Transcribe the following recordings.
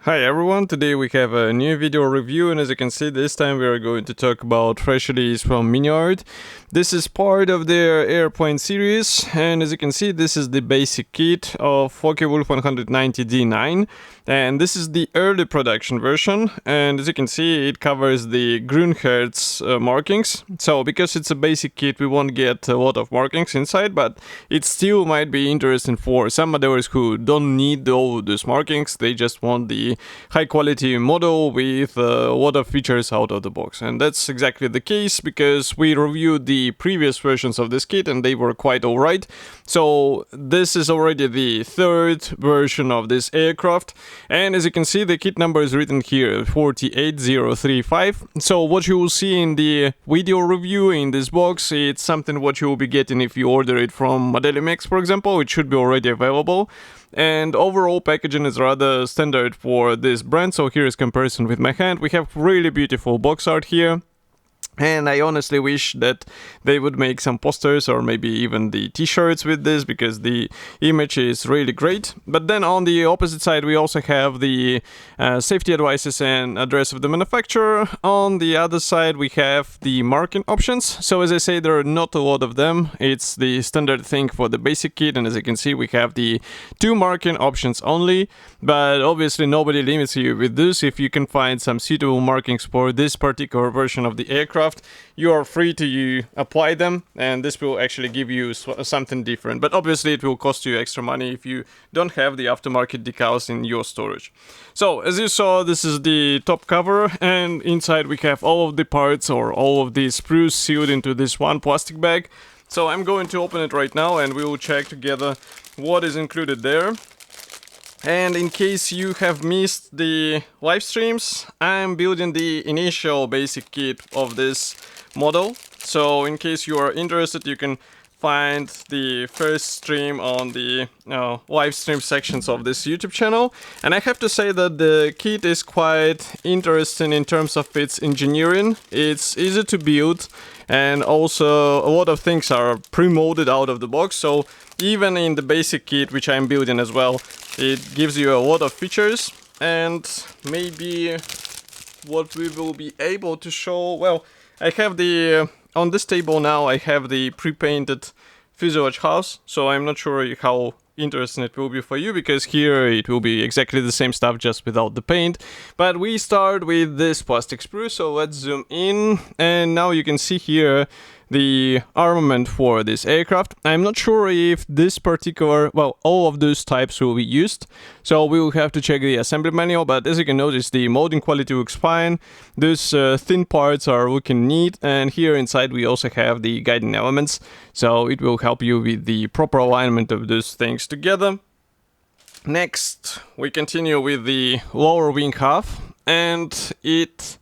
Hi everyone, today we have a new video review, and as you can see, this time we are going to talk about fresh release from Miniart. This is part of their airplane series, and as you can see, this is the basic kit of Focke-Wulf 190D-9, and this is the early production version, and as you can see, it covers the Grunherz markings. So because it's a basic kit, we won't get a lot of markings inside, but it still might be interesting for some modelers who don't need all those markings. They just want the high quality model with a lot of features out of the box, and that's exactly the case because we reviewed the previous versions of this kit and they were quite alright. So this is already the third version of this aircraft, and as you can see, the kit number is written here 48035. So what you will see in the video review in this box, it's something what you will be getting if you order it from Modelimex, for example. It should be already available. And overall packaging is rather standard for this brand, so here is comparison with my hand. We have really beautiful box art here. And I honestly wish that they would make some posters or maybe even the t-shirts with this, because the image is really great. But then on the opposite side we also have the safety advices and address of the manufacturer. On the other side we have the marking options. So as I say, there are not a lot of them. It's the standard thing for the basic kit, and as you can see, we have the two marking options only. But obviously nobody limits you with this. If you can find some suitable markings for this particular version of the aircraft, you are free to apply them, and this will actually give you something different. But obviously it will cost you extra money if you don't have the aftermarket decals in your storage. So as you saw, this is the top cover, and inside we have all of the parts or all of the sprues sealed into this one plastic bag. So I'm going to open it right now and we will check together what is included there. And in case you have missed the live streams, I'm building the initial basic kit of this model. So in case you are interested, you can find the first stream on the live stream sections of this YouTube channel. And I have to say that the kit is quite interesting in terms of its engineering. It's easy to build, and also a lot of things are pre-molded out of the box. So even in the basic kit, which I'm building as well, it gives you a lot of features. And maybe what we will be able to show, well, I have the on this table now I have the pre-painted fuselage house, so I'm not sure how interesting it will be for you, because here it will be exactly the same stuff just without the paint. But we start with this plastic sprue, so let's zoom in, and now you can see here the armament for this aircraft. I'm not sure if this particular, well, all of those types will be used, so we will have to check the assembly manual. But as you can notice, the molding quality looks fine. Those thin parts are looking neat, and here inside we also have the guiding elements, so it will help you with the proper alignment of those things together. Next, we continue with the lower wing half, and it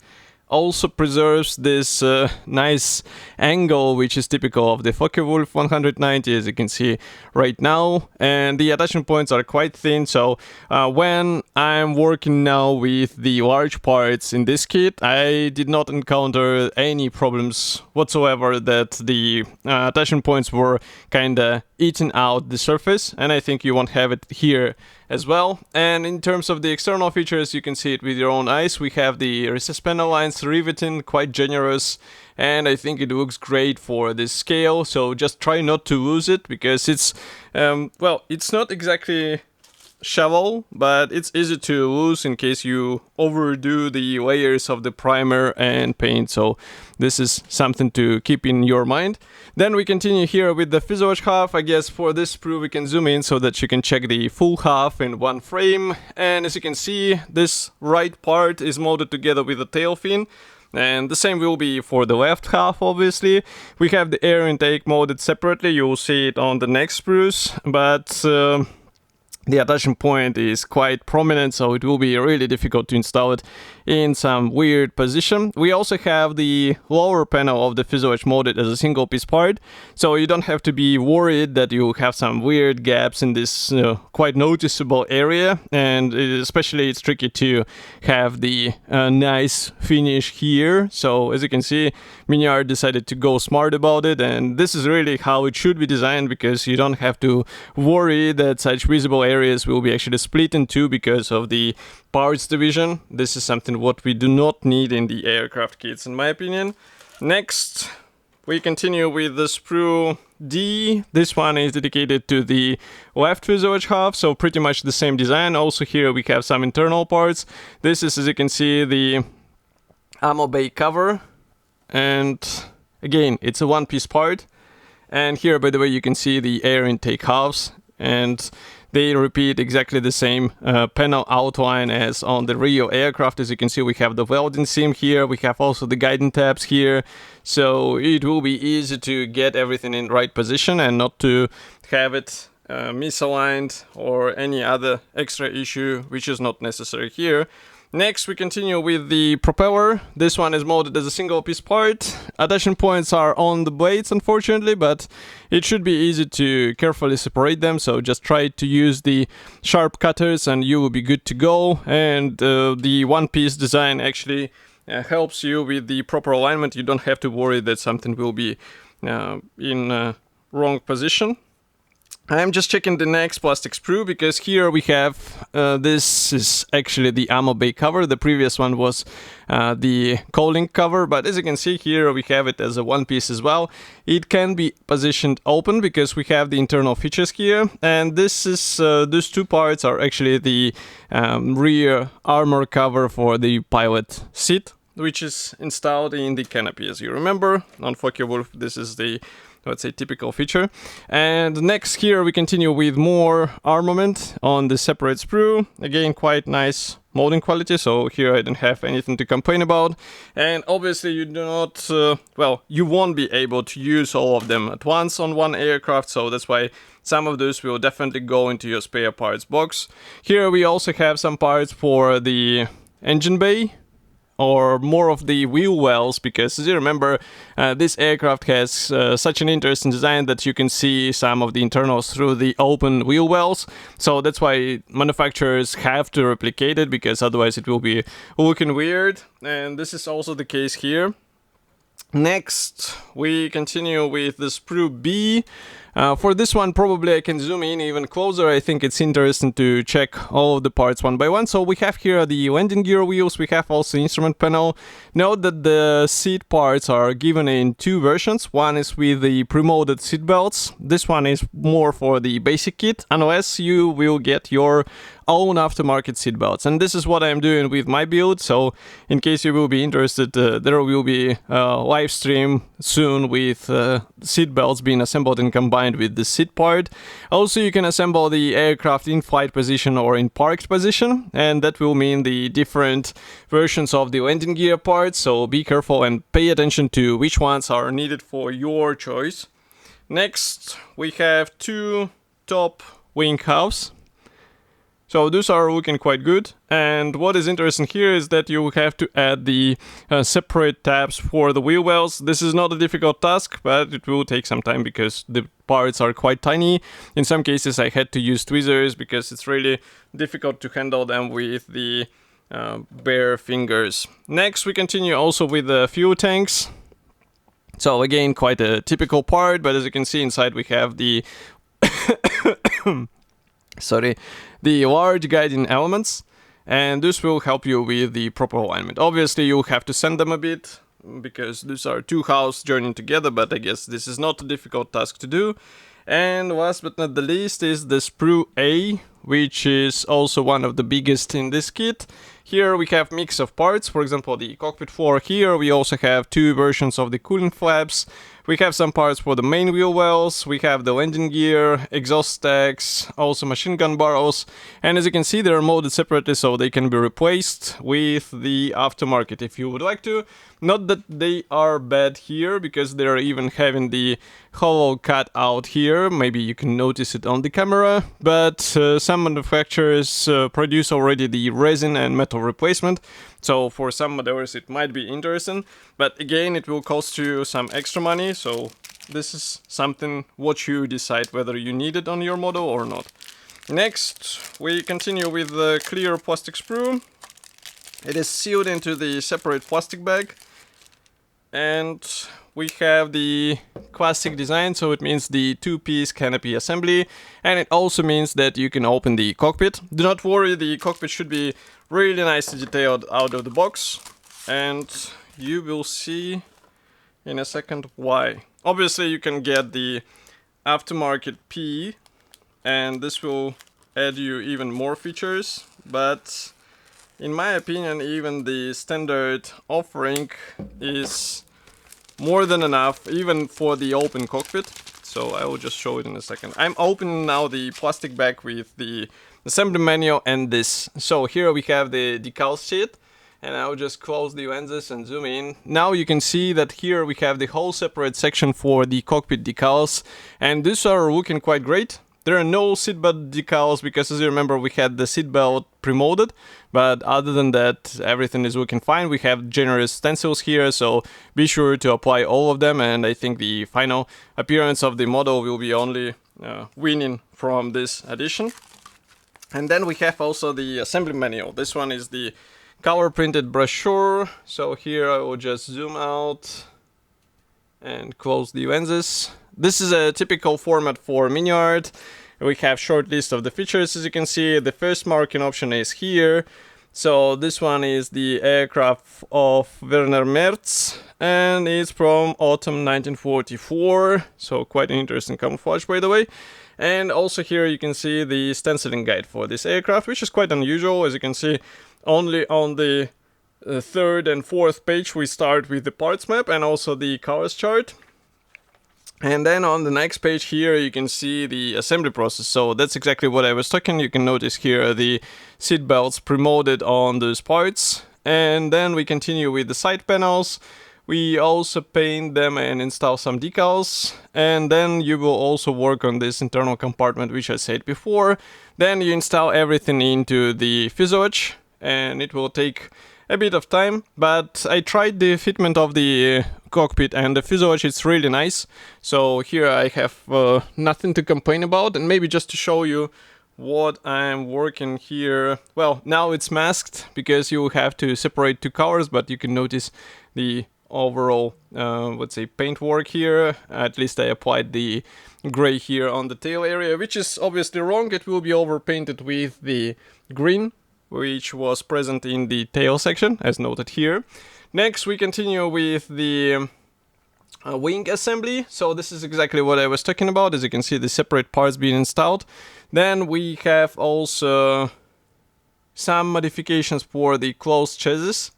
also preserves this nice angle which is typical of the Focke-Wulf 190, as you can see right now, and the attachment points are quite thin. So when I'm working now with the large parts in this kit, I did not encounter any problems whatsoever that the attachment points were kinda eating out the surface, and I think you won't have it here as well. And in terms of the external features, you can see it with your own eyes. We have the recess panel lines riveting, quite generous, and I think it looks great for this scale. So just try not to lose it, because it's well, it's not exactly shallow, but it's easy to lose in case you overdo the layers of the primer and paint. So this is something to keep in your mind. Then we continue here with the fuselage half. I guess for this sprue we can zoom in so that you can check the full half in one frame. And as you can see, this right part is molded together with the tail fin, and the same will be for the left half. Obviously we have the air intake molded separately. You will see it on the next sprues, but the attachment point is quite prominent, so it will be really difficult to install it in some weird position. We also have the lower panel of the fuselage molded as a single piece part, so you don't have to be worried that you have some weird gaps in this quite noticeable area, and especially it's tricky to have the nice finish here. So as you can see, Miniart decided to go smart about it, and this is really how it should be designed, because you don't have to worry that such visible areas will be actually split in two because of the parts division. This is something what we do not need in the aircraft kits, in my opinion. Next, we continue with the sprue D. This one is dedicated to the left fuselage half, so pretty much the same design. Also here we have some internal parts. This is, as you can see, the ammo bay cover, and again, it's a one-piece part. And here, by the way, you can see the air intake halves, and they repeat exactly the same panel outline as on the real aircraft. As you can see, we have the welding seam here, we have also the guiding tabs here, so it will be easy to get everything in right position and not to have it misaligned or any other extra issue which is not necessary here. Next, we continue with the propeller. This one is molded as a single piece part. Attachment points are on the blades, unfortunately, but it should be easy to carefully separate them, so just try to use the sharp cutters and you will be good to go. And the one-piece design actually helps you with the proper alignment. You don't have to worry that something will be in wrong position. I'm just checking the next plastic sprue because here we have, this is actually the ammo bay cover. The previous one was the cowling cover, but as you can see here we have it as a one piece as well. It can be positioned open because we have the internal features here, and this is these two parts are actually the rear armor cover for the pilot seat, which is installed in the canopy. As you remember, on Focke-Wulf, this is the, let's say, typical feature. And next here we continue with more armament on the separate sprue. Again, quite nice molding quality, so here I don't have anything to complain about. And obviously you do not, well, you won't be able to use all of them at once on one aircraft, so that's why some of those will definitely go into your spare parts box. Here we also have some parts for the engine bay, or more of the wheel wells, because as you remember, this aircraft has such an interesting design that you can see some of the internals through the open wheel wells, so that's why manufacturers have to replicate it, because otherwise it will be looking weird, and this is also the case here. Next, we continue with the sprue B. For this one, probably I can zoom in even closer. I think it's interesting to check all of the parts one by one. So we have here the landing gear wheels, we have also instrument panel. Note that the seat parts are given in two versions. One is with the pre-molded seat belts. This one is more for the basic kit, unless you will get your own aftermarket seat belts. And this is what I'm doing with my build, so in case you will be interested, there will be a live stream soon with seat belts being assembled and combined with the seat part. Also, you can assemble the aircraft in flight position or in parked position, and that will mean the different versions of the landing gear parts, so be careful and pay attention to which ones are needed for your choice. Next, we have two top wing halves. So those are looking quite good, and what is interesting here is that you have to add the separate tabs for the wheel wells. This is not a difficult task, but it will take some time because the parts are quite tiny. In some cases I had to use tweezers because it's really difficult to handle them with the bare fingers. Next we continue also with the fuel tanks. So again, quite a typical part, but as you can see inside we have the the large guiding elements, and this will help you with the proper alignment. Obviously you'll have to sand them a bit because these are two halves joining together, but I guess this is not a difficult task to do. And last but not the least is the sprue A, which is also one of the biggest in this kit. Here we have mix of parts, for example the cockpit floor here. We also have two versions of the cooling flaps. We have some parts for the main wheel wells, we have the landing gear, exhaust stacks, also machine gun barrels, and as you can see they are molded separately so they can be replaced with the aftermarket if you would like to. Not that they are bad here, because they're even having the hollow cut out here, maybe you can notice it on the camera, but some manufacturers produce already the resin and metal replacement, so for some models it might be interesting, but again it will cost you some extra money, so this is something what you decide whether you need it on your model or not. Next we continue with the clear plastic sprue. It is sealed into the separate plastic bag, and we have the classic design, so it means the two-piece canopy assembly, and it also means that you can open the cockpit. Do not worry, the cockpit should be really nicely detailed out of the box, and you will see in a second why. Obviously you can get the aftermarket P, and this will add you even more features, but in my opinion even the standard offering is more than enough even for the open cockpit. So I will just show it in a second. I'm opening now the plastic bag with the assembly manual and this. So here we have the Decals sheet, and I'll just close the lenses and zoom in. Now you can see that here we have the whole separate section for the cockpit decals, and these are looking quite great. There are no seatbelt decals because, as you remember, we had the seatbelt pre-molded, but other than that, everything is looking fine. We have generous stencils here, so be sure to apply all of them, and I think the final appearance of the model will be only winning from this addition. And then we have also the assembly manual. This one is the color printed brochure, so here I will just zoom out and close the lenses. This is a typical format for Miniart. We have short list of the features, as you can see. The first marking option is here. So this one is the aircraft of Grunherz, and it's from autumn 1944. So quite an interesting camouflage, by the way. And also here you can see the stenciling guide for this aircraft, which is quite unusual. As you can see, only on the third and fourth page we start with the parts map and also the colors chart. And then on the next page here you can see the assembly process. So that's exactly what I was talking. You can notice here the seat belts pre-molded on those parts. And then we continue with the side panels. We also paint them and install some decals. And then you will also work on this internal compartment, which I said before. Then you install everything into the fuselage, and it will take a bit of time, but I tried the fitment of the cockpit and the fuselage. It's really nice. So here I have nothing to complain about, and maybe just to show you what I'm working here. Well, now it's masked because you have to separate two colors, but you can notice the overall, let's say, paint work here. At least I applied the gray here on the tail area, which is obviously wrong. It will be overpainted with the green, which was present in the tail section, as noted here. Next, we continue with the wing assembly. So this is exactly what I was talking about. As you can see, the separate parts being installed. Then we have also some modifications for the closed chassis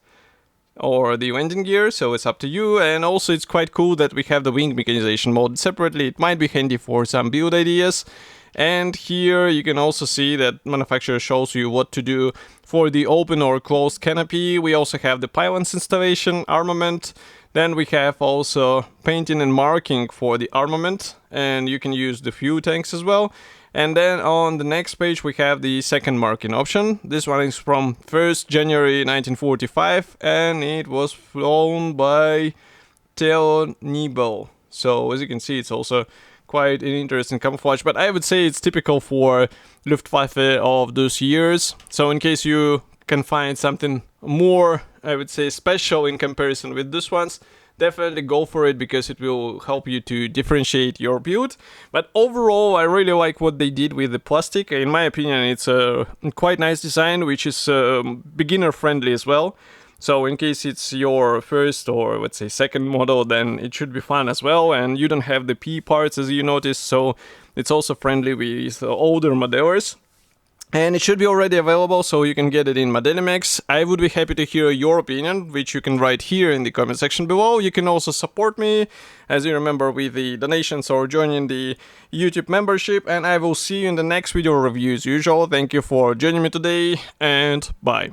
or the landing gear, so it's up to you. And also it's quite cool that we have the wing mechanization mode separately. It might be handy for some build ideas. And here you can also see that manufacturer shows you what to do for the open or closed canopy. We also have the pylons installation, armament. Then we have also painting and marking for the armament, and you can use the fuel tanks as well. And then on the next page we have the second marking option. This one is from 1st January 1945, and it was flown by Theo Nebel. So as you can see, it's also quite an interesting camouflage, but I would say it's typical for Luftwaffe of those years. So in case you can find something more, I would say, special in comparison with these ones, definitely go for it, because it will help you to differentiate your build. But overall, I really like what they did with the plastic. In my opinion, it's a quite nice design, which is beginner friendly as well. So in case it's your first or let's say second model, then it should be fun as well. And you don't have the P parts, as you noticed, so it's also friendly with older modelers. And it should be already available, so you can get it in Modelimex. I would be happy to hear your opinion, which you can write here in the comment section below. You can also support me, as you remember, with the donations or joining the YouTube membership. And I will see you in the next video review as usual. Thank you for joining me today, and bye.